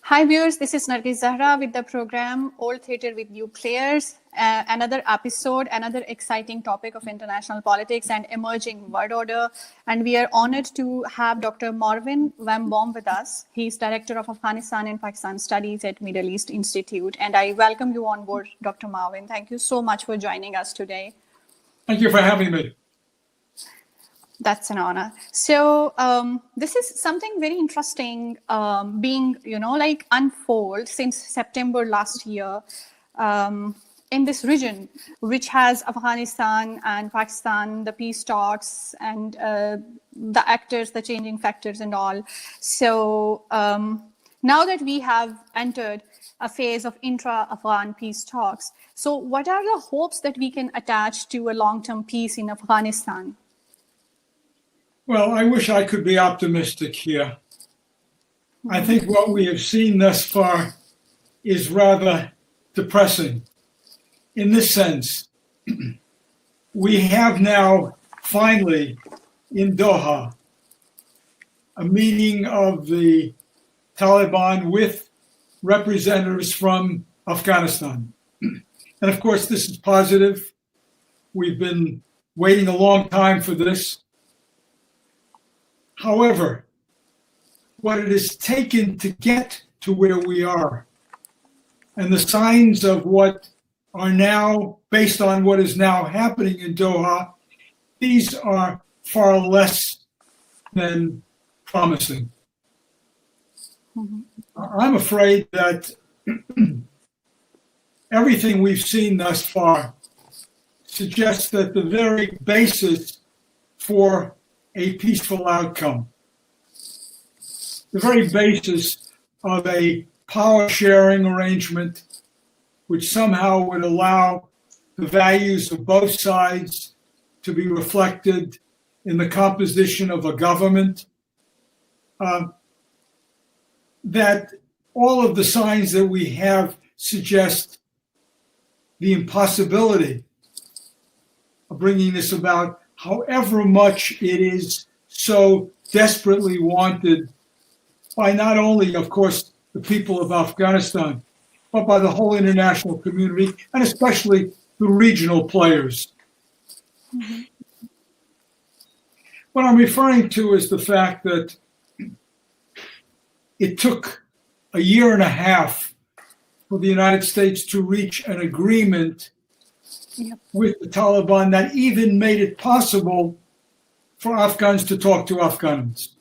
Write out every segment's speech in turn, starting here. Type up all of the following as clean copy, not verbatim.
Hi viewers, this is Nargis Zahra with the program Old Theatre with New Players. Another episode, another exciting topic of international politics and emerging world order. And we are honored to have Dr. Marvin Wambaum with us. He's Director of Afghanistan and Pakistan Studies at Middle East Institute. And I welcome you on board, Dr. Marvin. Thank you so much for joining us today. Thank you for having me. That's an honor. So this is something very interesting being, unfold since September last year in this region, which has Afghanistan and Pakistan, the peace talks and the actors, the changing factors and all. So now that we have entered a phase of intra-Afghan peace talks, so what are the hopes that we can attach to a long-term peace in Afghanistan? Well, I wish I could be optimistic here. I think what we have seen thus far is rather depressing. In this sense, we have now finally in Doha a meeting of the Taliban with representatives from Afghanistan. And of course, this is positive. We've been waiting a long time for this. However, what it has taken to get to where we are and the signs of what are now, based on what is now happening in Doha, these are far less than promising. Mm-hmm. I'm afraid that everything we've seen thus far suggests that the very basis for a peaceful outcome, the very basis of a power-sharing arrangement which somehow would allow the values of both sides to be reflected in the composition of a government, that all of the signs that we have suggest the impossibility of bringing this about, however much it is so desperately wanted by not only, of course, the people of Afghanistan, but by the whole international community, and especially the regional players. Mm-hmm. What I'm referring to is the fact that it took a year and a half for the United States to reach an agreement with the Taliban that even made it possible for Afghans to talk to Afghans.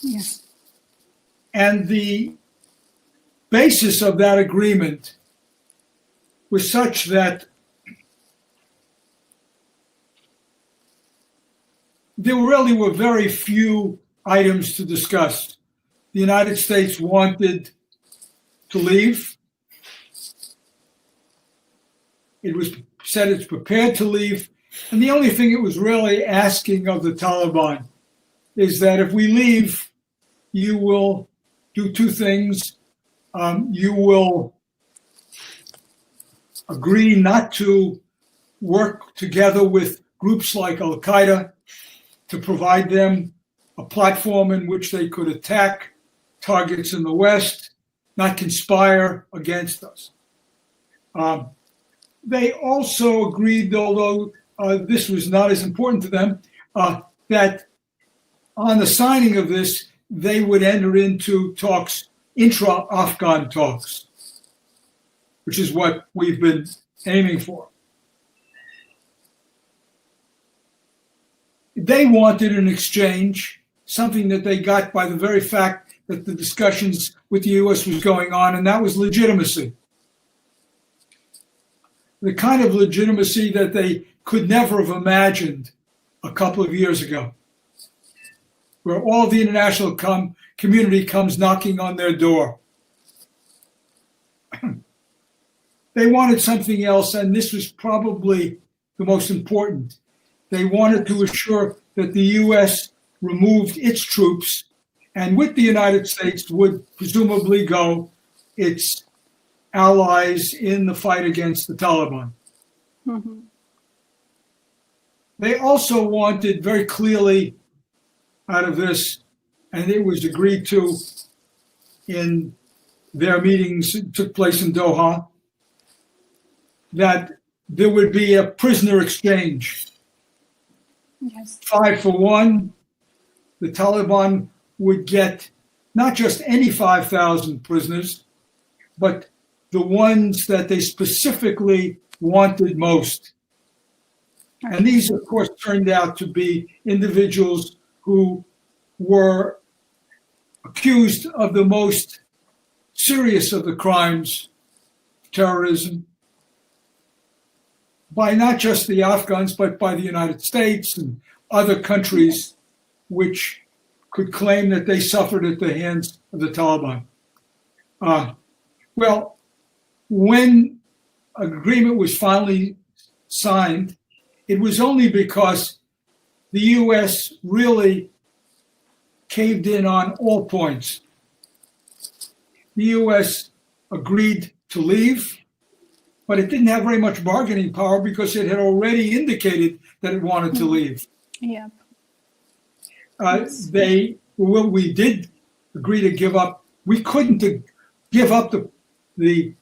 Yes. And the basis of that agreement was such that there really were very few items to discuss. The United States wanted to leave. It was said it's prepared to leave. And the only thing it was really asking of the Taliban is that if we leave, you will do two things. You will agree not to work together with groups like Al-Qaeda to provide them a platform in which they could attack targets in the West, not conspire against us. They also agreed, although this was not as important to them, that on the signing of this, they would enter into talks, intra-Afghan talks, which is what we've been aiming for. They wanted an exchange, something that they got by the very fact that the discussions with the U.S. was going on, and that was legitimacy. The kind of legitimacy that they could never have imagined a couple of years ago, where all the international community comes knocking on their door. They wanted something else, and this was probably the most important. They wanted to assure that the U.S. removed its troops, and with the United States would presumably go its allies in the fight against the Taliban. Mm-hmm. They also wanted very clearly out of this, and it was agreed to in their meetings took place in Doha, that there would be a prisoner exchange. Yes. 5 for 1, the Taliban would get not just any 5,000 prisoners, but the ones that they specifically wanted most. And these, of course, turned out to be individuals who were accused of the most serious of the crimes, terrorism, by not just the Afghans, but by the United States and other countries which could claim that they suffered at the hands of the Taliban. Well, when an agreement was finally signed, it was only because the U.S. really caved in on all points. The U.S. agreed to leave, but it didn't have very much bargaining power because it had already indicated that it wanted to leave. Yeah. We did agree to give up. We couldn't give up the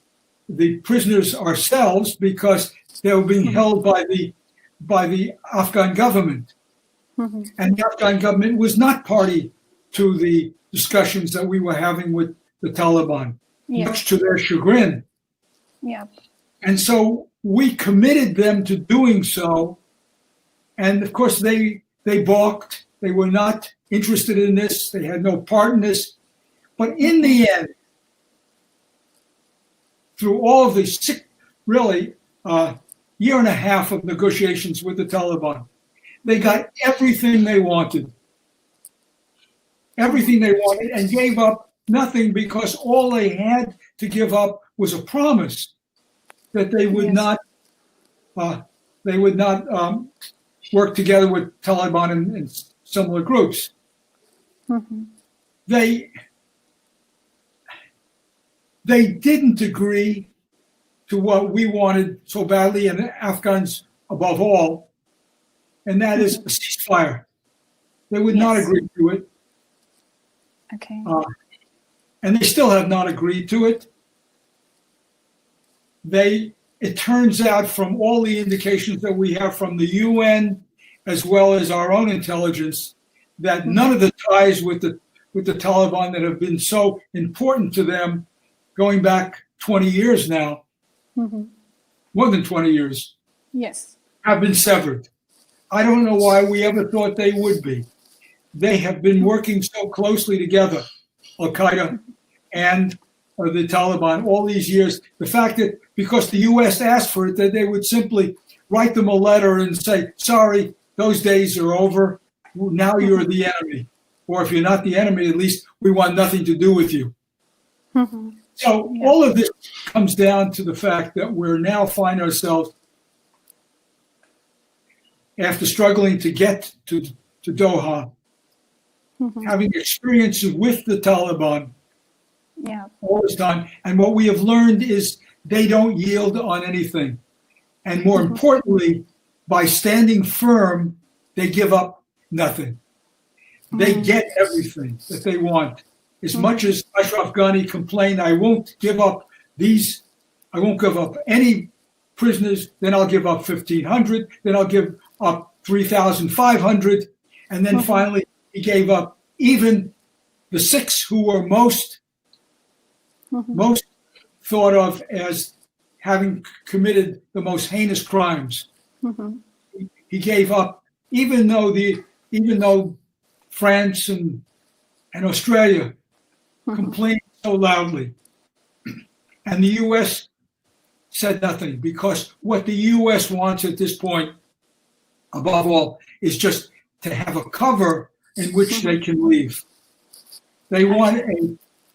prisoners ourselves because they were being held by the Afghan government. Mm-hmm. And the Afghan government was not party to the discussions that we were having with the Taliban, much to their chagrin. Yeah. And so we committed them to doing so. And of course, they balked. They were not interested in this. They had no part in this. But in the end, through all of these year and a half of negotiations with the Taliban, they got everything they wanted. Everything they wanted, and gave up nothing because all they had to give up was a promise that they would not work together with Taliban and similar groups. Mm-hmm. They didn't agree to what we wanted so badly, and the Afghans above all, and that is a ceasefire. They would not agree to it. Okay. And they still have not agreed to it. It turns out from all the indications that we have from the UN, as well as our own intelligence, that none of the ties with the Taliban that have been so important to them, going back 20 years now, more than 20 years, have been severed. I don't know why we ever thought they would be. They have been working so closely together, Al-Qaeda and the Taliban, all these years. The fact that because the U.S. asked for it, that they would simply write them a letter and say, sorry, those days are over. Now you're the enemy. Or if you're not the enemy, at least we want nothing to do with you. So all of this comes down to the fact that we're now find ourselves, after struggling to get to Doha, having experiences with the Taliban all this time. And what we have learned is they don't yield on anything. And more importantly, by standing firm, they give up nothing. They get everything that they want. As much as Ashraf Ghani complained, I won't give up any prisoners, then I'll give up 1,500, then I'll give up 3,500, and then finally he gave up even the 6 who were most thought of as having committed the most heinous crimes. He gave up, even though France and Australia complained so loudly. And the U.S. said nothing, because what the U.S. wants at this point, above all, is just to have a cover in which they can leave. They want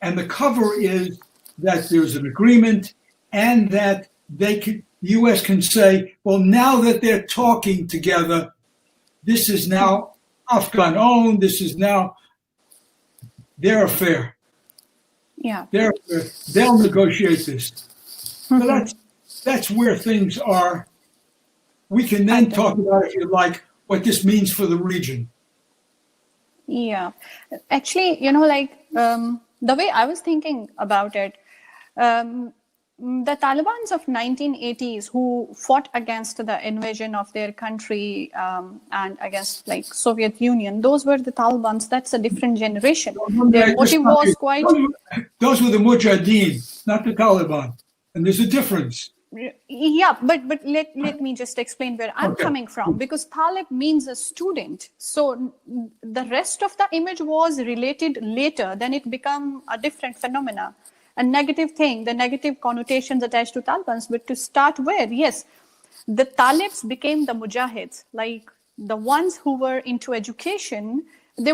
and the cover is that there's an agreement and that the U.S. can say, well, now that they're talking together, this is now Afghan owned, this is now their affair. They'll negotiate this. So that's where things are. We can then talk about, if you like, what this means for the region. Yeah. Actually, the way I was thinking about it, The Taliban's of 1980s who fought against the invasion of their country and against like Soviet Union, those were the Taliban's. That's a different generation. Their motive was quite... Those were the Mujahideen, not the Taliban. And there's a difference. Yeah, but let me just explain where I'm coming from, because Talib means a student. So the rest of the image was related later, then it became a different phenomena, a negative thing, the negative connotations attached to Talibans. But to start with, yes, the Talibs became the Mujahids, like the ones who were into education. They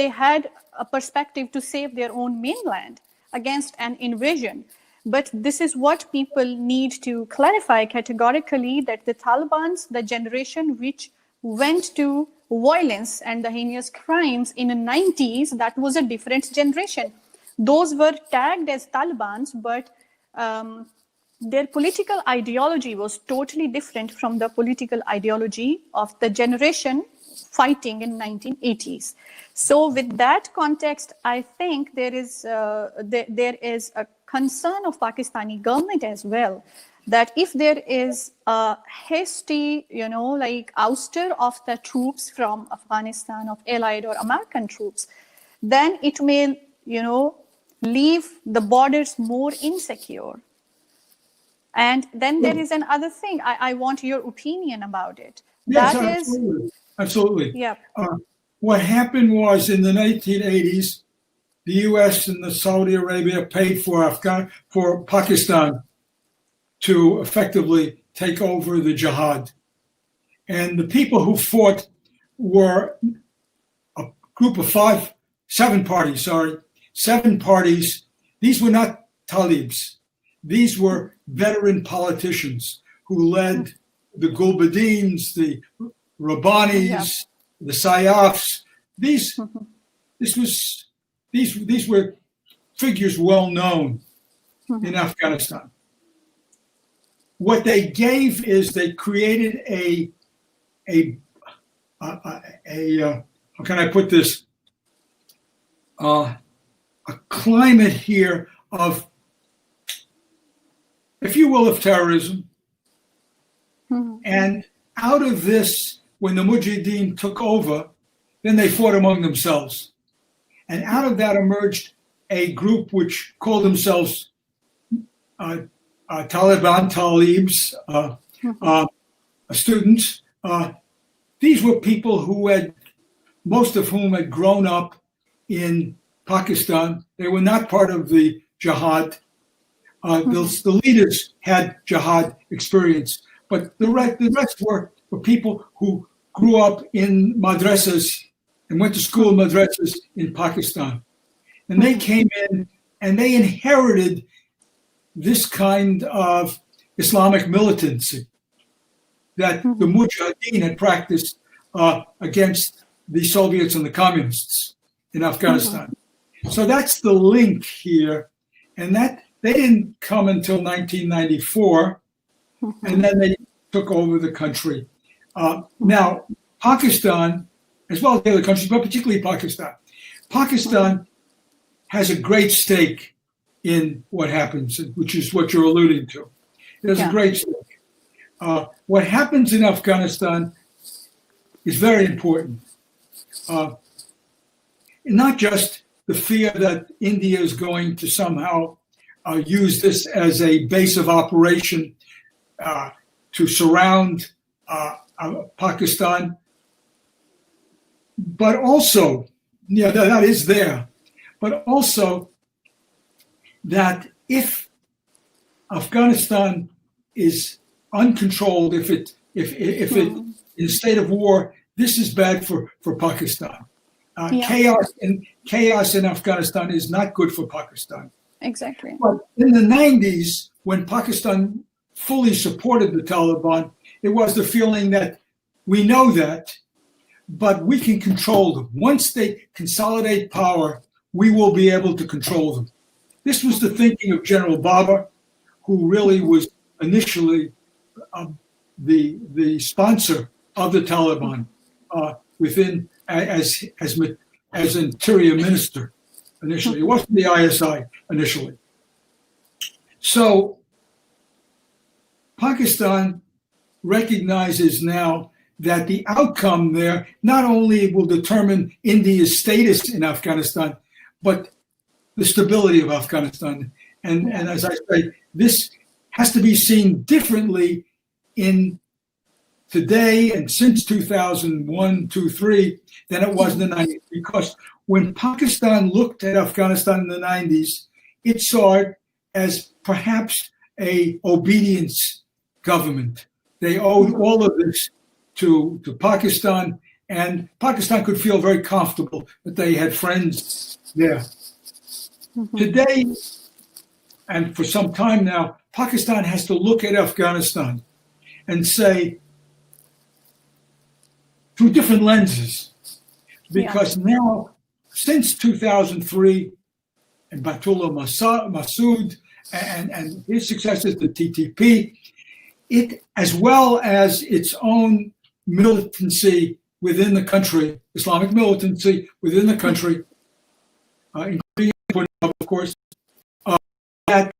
had a perspective to save their own mainland against an invasion. But this is what people need to clarify categorically, that the Taliban's, the generation which went to violence and the heinous crimes in the 90s, that was a different generation. Those were tagged as Taliban's, but their political ideology was totally different from the political ideology of the generation fighting in 1980s. So with that context, I think there is a concern of Pakistani government as well, that if there is a hasty, like ouster of the troops from Afghanistan, of allied or American troops, then it may, leave the borders more insecure. And then there is another thing. I want your opinion about it. Yes, that absolutely. Absolutely. Yeah. What happened was in the 1980s, the U.S. and Saudi Arabia paid for Pakistan to effectively take over the jihad. And the people who fought were a group of seven parties. These were not talibs. These were veteran politicians who led the Gulbuddins, the Rabbanis, the Sayyafs. These were figures well known in Afghanistan. What they gave is they created a how can I put this? A climate here of, if you will, of terrorism. And out of this, when the Mujahideen took over, then they fought among themselves. And out of that emerged a group which called themselves Talibs, students. These were people who most of whom had grown up in Pakistan. They were not part of the jihad. The leaders had jihad experience, but the rest were people who grew up in madrasas and went to school madrasas in Pakistan. And they came in and they inherited this kind of Islamic militancy that the Mujahideen had practiced against the Soviets and the communists in Afghanistan. So that's the link here. And that they didn't come until 1994, and then they took over the country. Now, Pakistan, as well as the other countries, but particularly Pakistan has a great stake in what happens, which is what you're alluding to. There's a great stake. What happens in Afghanistan is very important. Not just the fear that India is going to somehow use this as a base of operation to surround Pakistan, but also, that is there, but also that if Afghanistan is uncontrolled, if it in a state of war, this is bad for Pakistan. Chaos in Afghanistan is not good for Pakistan. Exactly. But in the 90s, when Pakistan fully supported the Taliban, it was the feeling that we know that, but we can control them. Once they consolidate power, we will be able to control them. This was the thinking of General Babar, who really was initially the sponsor of the Taliban within as interior minister initially. It wasn't the ISI initially. So Pakistan recognizes now that the outcome there not only will determine India's status in Afghanistan, but the stability of Afghanistan. And as I say, this has to be seen differently in today and since 2001, 2, 3 than it was in the 90s. Because when Pakistan looked at Afghanistan in the 90s, it saw it as perhaps a obedience government. They owed all of this to Pakistan, and Pakistan could feel very comfortable that they had friends there. Today, and for some time now, Pakistan has to look at Afghanistan and say, through different lenses, because now, since 2003, and Batullah Masood and his successors, the TTP, it, as well as its own militancy within the country, Islamic militancy within the country, including, of course, that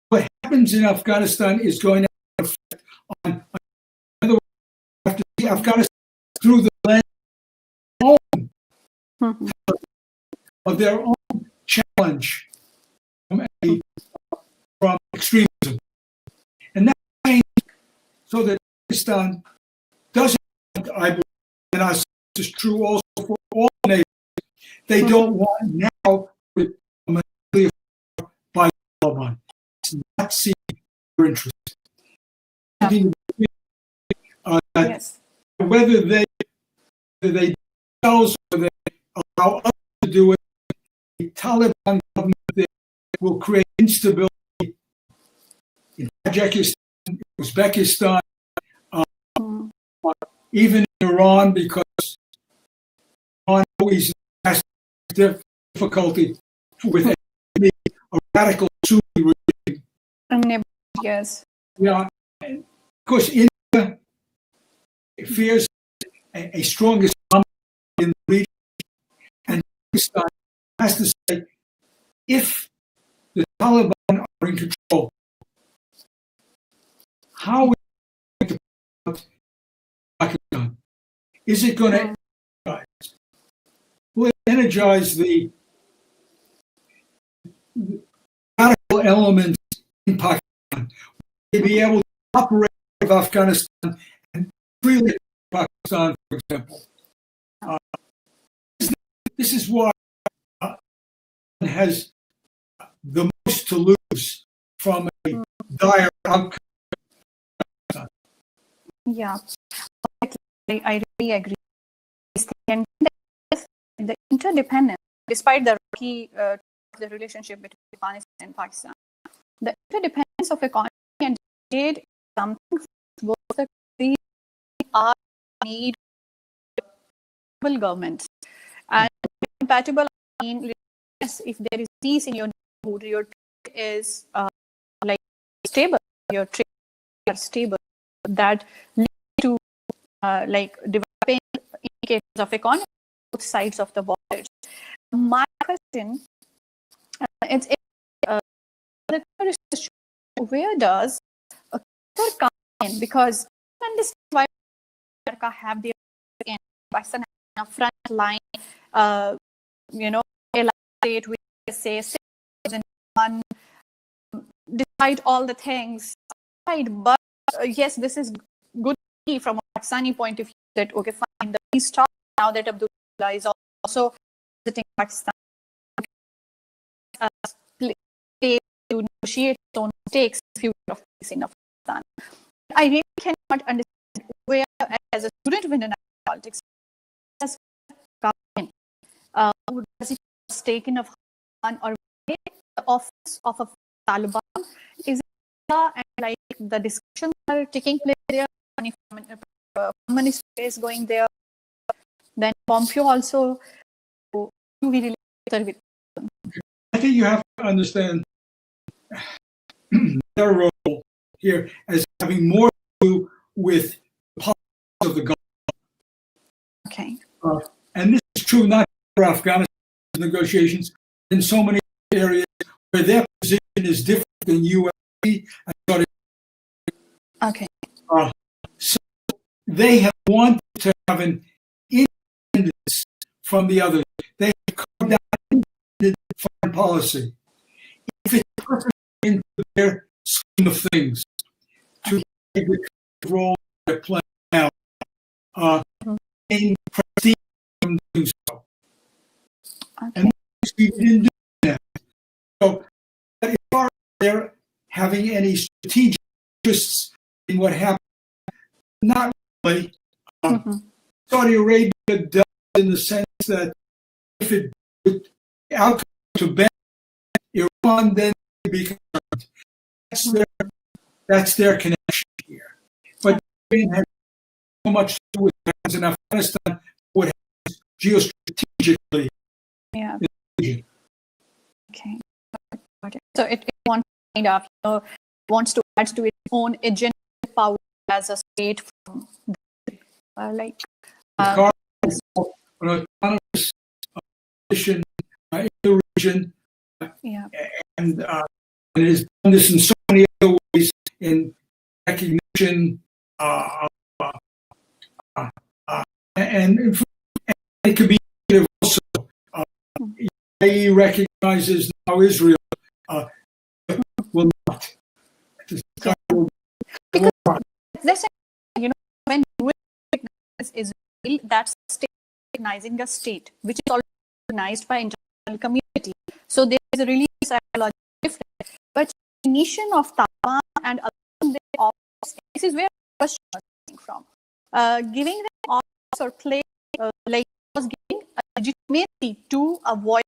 what happens in Afghanistan is going to have an effect on, in other words, we have to see Afghanistan through the lens of their own challenge from extremism. And that changed so that Pakistan doesn't, I believe, and this is true also for all nations, they don't want now with by Taliban. It's not seeing their interest. Whether they themselves or they allow others to do it, the Taliban government there will create instability in Tajikistan, Uzbekistan, even in Iran, because Iran always has difficulty with a radical Sunni regime. Yes. Yeah, of course, India fears a strong Islam in the region, and Pakistan has to say, if the Taliban are in control, how is it going to put Pakistan? Is it going to energize? Will it energize the radical elements in Pakistan? Will they be able to operate with Afghanistan and freely Pakistan, for example? This is why has the most to lose from a dire outcome. Yeah, I really agree. And the interdependence, despite the rocky the relationship between Afghanistan and Pakistan, the interdependence of economy and trade is something both the countries are need governments. And compatible, I mean, if there is peace in your neighborhood, your trade is like stable, your trade is stable, that leads to like developing indicators of economy on both sides of the borders. My question is, where does Qatar come in? Because I understand why America have their Pakistan a front line, elaborate with say 6,001, despite all the things. Right, but yes, this is good from a Pakistani point of view that okay, fine, the peace talk now that Abdullah is also visiting Pakistan to negotiate its own stakes in the future of peace in Afghanistan. I really cannot understand where, as a student of international politics, does it stake in Afghanistan or the office of a Taliban is and like the discussions are taking place there. Communist is going there. Then Pompeo also. Do we really with? I think you have to understand their role here as having more to do with the politics of the government. Okay. And this is true not for Afghanistan negotiations, in so many areas where their position is different in UAE. Okay. So they have wanted to have an independence from the others. They have carved out independent foreign policy. If it's perfect into their scheme of things to play the role they're playing now, gain prestige from doing so. Okay. And we didn't do that. So, as far as they're having any strategic interests in what happened, not really. Saudi Arabia does, in the sense that if it outcomes to benefit Iran, then it becomes that's their connection here. But it has so much to do with what happens in Afghanistan, what happens geostrategically. Yeah. Okay. So it wants kind of wants to add to its own agenda power as a state from like an autonomous position in the region, and it has done this in so many other ways in recognition, and it could be also. EYE recognizes now Israel will not. Because this, when you recognize Israel, that's state recognizing a state, which is already recognized by international community. So there is a really psychological difference. But definition of Taliban and this is where the question was coming from. Giving them office or place, like was giving a legitimacy to a voice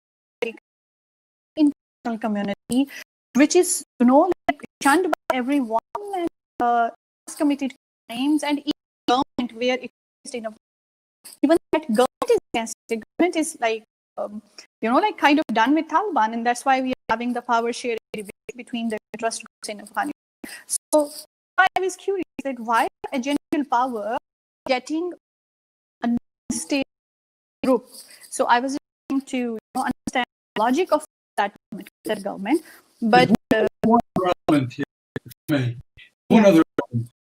international community, which is like shunned by everyone and committed crimes, and even government where it is in a even that government is against it. Government is like like kind of done with Taliban, and that's why we are having the power sharing debate between the interest groups in Afghanistan. So I was curious that why agential power getting a state group. So I was trying to understand the logic of that government, but one element here, one other element,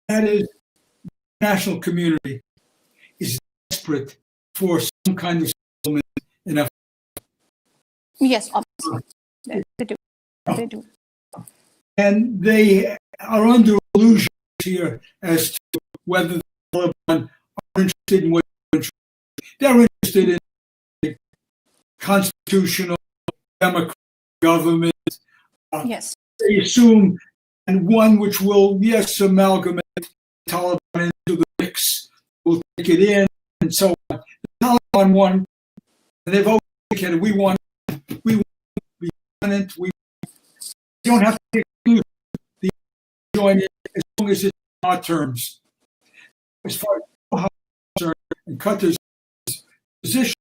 that is, the national community is desperate for some kind of settlement in Afghanistan. Yes, obviously they do, and they are under illusions here as to whether the Taliban are interested in what they're interested in. A constitutional democratic government. Yes. They assume, and one which will, yes, amalgamate the Taliban into the mix, will take it in, and so on. The Taliban won, and they've always indicated we want to be dominant. We don't have to exclude the join in as long as it's on our terms. As far as Doha is concerned, and Qatar's position,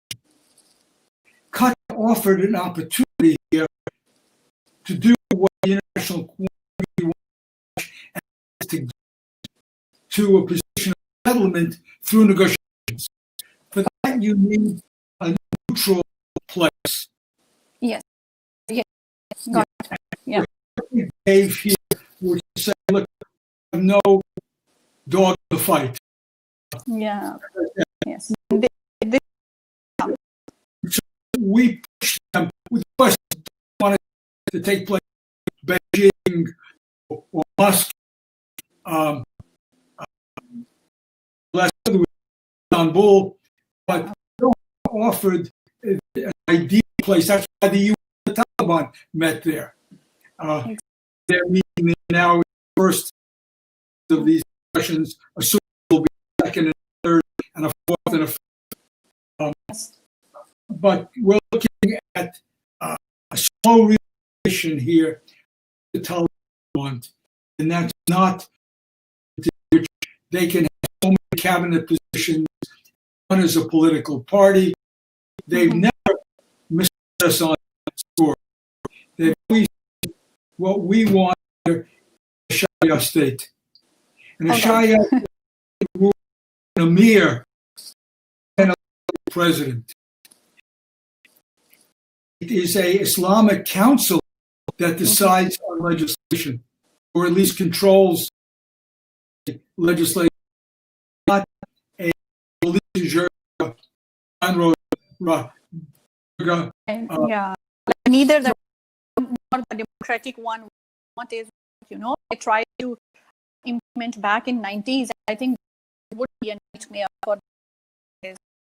Qatar offered an opportunity here to do what the international community wants, to get to a position of settlement through negotiations. For that, you need a neutral place. Yes. Yes. Got it. Yeah. We gave here, which say, look, I have no dog in the fight. Yeah. Yes. So we push them with questions wanted to take place in Beijing or Moscow. Last year was Istanbul, but offered an ideal place. That's why the UN and the Taliban met there. They're meeting now. First of these discussions, assume will be second and third and a fourth and a fifth. But we're looking at a slow realization here the Taliban want, and that's not which they can have so many cabinet positions. One is a political party. They've never missed us on that score. They've always what we want is a Sharia state. And a Sharia state rules an emir and a president. It is a Islamic council that decides on legislation, or at least controls legislation, not a police yeah, neither the nor the democratic one. What is, they try to implement back in 90s. I think it would be a nightmare for